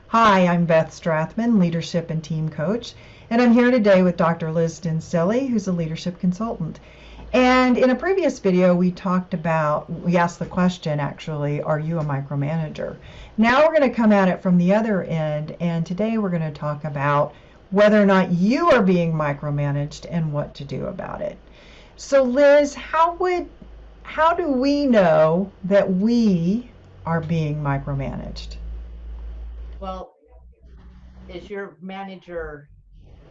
Hi, I'm Beth Strathman, leadership and team coach, and I'm here today with Dr. Liz Stincelli, who's a leadership consultant. And in a previous video, we asked the question actually, are you a micromanager? Now we're going to come at it from the other end, and today we're going to talk about whether or not you are being micromanaged and what to do about it. So Liz, how do we know that we are being micromanaged? Well, is your manager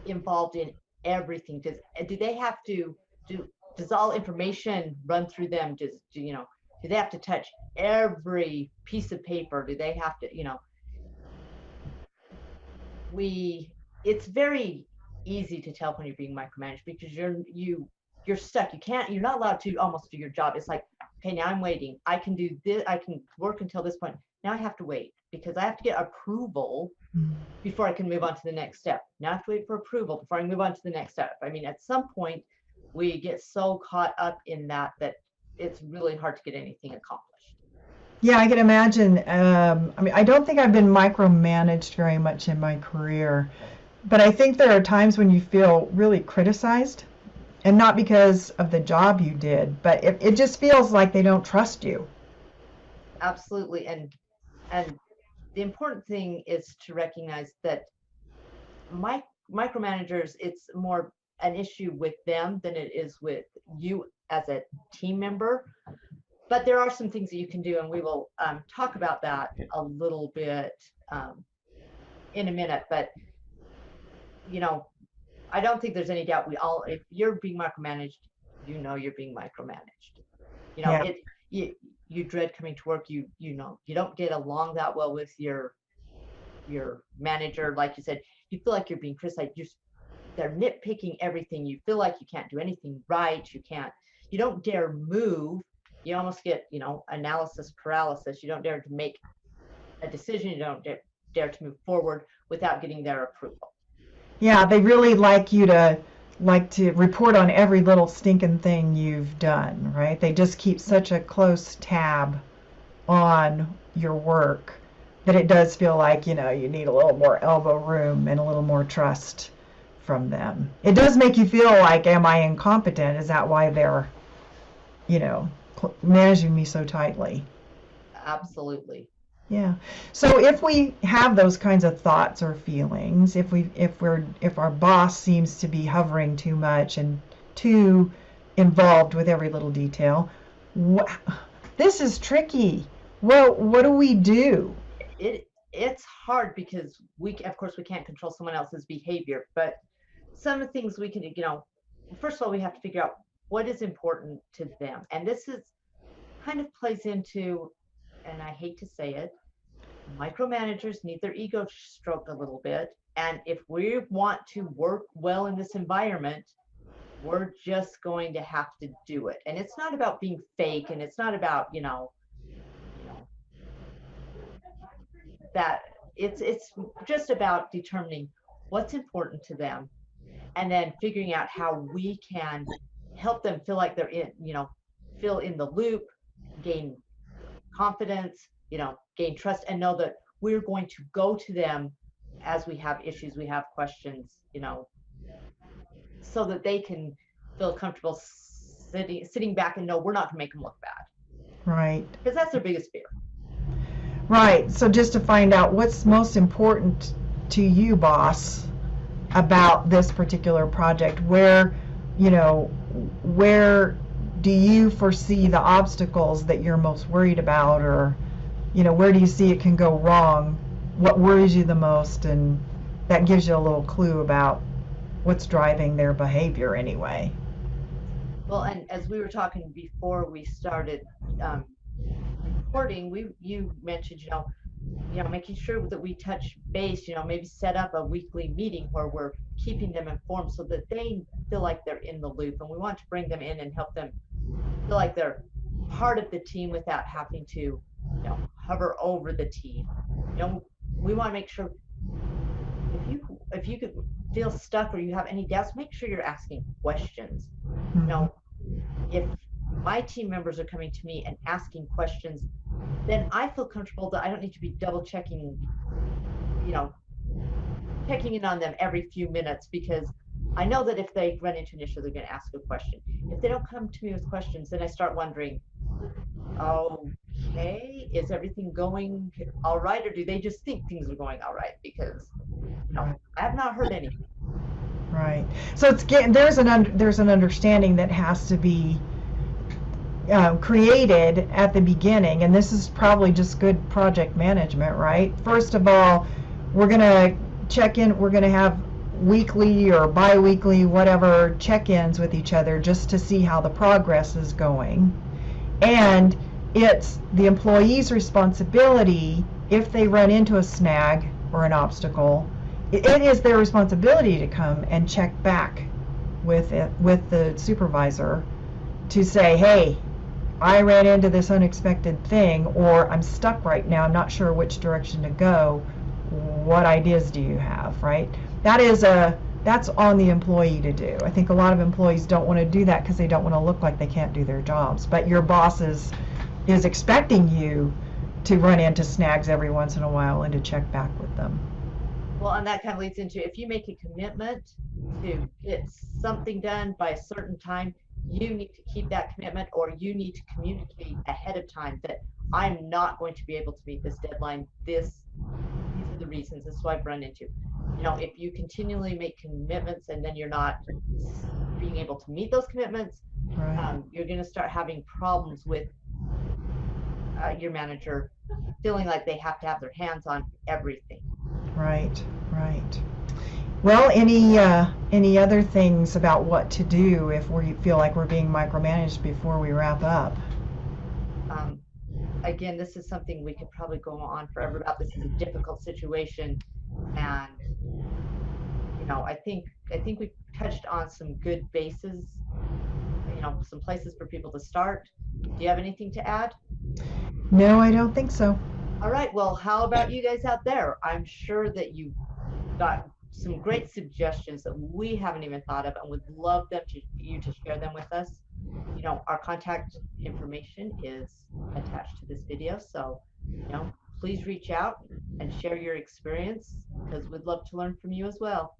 involved in everything? Do they have to do does all information run through them? Do they have to touch every piece of paper? Do they have to, we it's very easy to tell when you're being micromanaged because you're stuck. You're not allowed to almost do your job. It's like, okay, now I'm waiting. I can do this, I can work until this point. Now I have to wait because I have to get approval before I can move on to the next step. Now I have to wait for approval before I move on to the next step. I mean, at some point, we get so caught up in that it's really hard to get anything accomplished. Yeah, I can imagine. I don't think I've been micromanaged very much in my career, but I think there are times when you feel really criticized, and not because of the job you did, but it just feels like they don't trust you. Absolutely. And the important thing is to recognize that my micromanagers, it's more an issue with them than it is with you as a team member. But there are some things that you can do, and we will talk about that a little bit um, in a minute. But you know, I don't think there's any doubt. If you're being micromanaged, you're being micromanaged. You know, Yeah. it you dread coming to work. You don't get along that well with your manager. Like you said, you feel like you're being criticized. They're nitpicking everything. You feel like you can't do anything right. You don't dare move. You almost get, analysis paralysis. You don't dare to make a decision. You don't dare to move forward without getting their approval. Yeah, they really like to report on every little stinking thing you've done, right? They just keep such a close tab on your work that it does feel like, you need a little more elbow room and a little more trust from them. It does make you feel like, am I incompetent? Is that why they're, you know, managing me so tightly? Absolutely. Yeah. So if we have those kinds of thoughts or feelings, if our boss seems to be hovering too much and too involved with every little detail, wh- this is tricky. Well, what do we do? It's hard because of course we can't control someone else's behavior, but some of the things we can do, first of all, we have to figure out what is important to them. And this is kind of plays into, and I hate to say it, micromanagers need their ego stroked a little bit. And if we want to work well in this environment, we're just going to have to do it. And it's not about being fake, and it's not about, you know, that it's just about determining what's important to them and then figuring out how we can help them feel like they're feel in the loop, gain confidence, gain trust, and know that we're going to go to them as we have issues, we have questions, so that they can feel comfortable sitting back and know we're not going to make them look bad, Right. because that's their biggest fear. Right. So just to find out what's most important to you, boss, about this particular project, you know, where do you foresee the obstacles that you're most worried about, or where do you see it can go wrong? What worries you the most? And that gives you a little clue about what's driving their behavior anyway. Well, and as we were talking before we started um, recording, you mentioned, making sure that we touch base, maybe set up a weekly meeting where we're keeping them informed so that they feel like they're in the loop. And we want to bring them in and help them feel like they're part of the team without having to, hover over the team. We want to make sure if you could feel stuck or you have any doubts, make sure you're asking questions. You Mhm. know, if my team members are coming to me and asking questions, then I feel comfortable that I don't need to be double checking you know, checking in on them every few minutes, because I know that if they run into an issue, they're going to ask a question. If they don't come to me with questions, then I start wondering, okay, is everything going all right? Or do they just think things are going all right? Because, Right. I have not heard any. Right. So it's there's an understanding that has to be created at the beginning, and this is probably just good project management, right? First of all, we're gonna check in. We're gonna have weekly or bi-weekly, whatever, check-ins with each other just to see how the progress is going. And it's the employee's responsibility, if they run into a snag or an obstacle, it is their responsibility to come and check back with the supervisor to say, hey, I ran into this unexpected thing, or I'm stuck right now, I'm not sure which direction to go. What ideas do you have, right? That's on the employee to do. I think a lot of employees don't want to do that because they don't want to look like they can't do their jobs. But your boss is expecting you to run into snags every once in a while and to check back with them. Well, and that kind of leads into, if you make a commitment to get something done by a certain time, you need to keep that commitment, or you need to communicate ahead of time that I'm not going to be able to meet this deadline. These are the reasons. This is what I've run into. If you continually make commitments and then you're not being able to meet those commitments, Right. you're going to start having problems with your manager feeling like they have to have their hands on everything. Right. Right. Well, any other things about what to do if we feel like we're being micromanaged before we wrap up? Again, this is something we could probably go on forever about. This is a difficult situation, and I think we touched on some good bases. Some places for people to start. Do you have anything to add? No, I don't think so. All right. Well, how about you guys out there? I'm sure that you got some great suggestions that we haven't even thought of, and would love you to share them with us. Our contact information is attached to this video, so please reach out and share your experience, because we'd love to learn from you as well.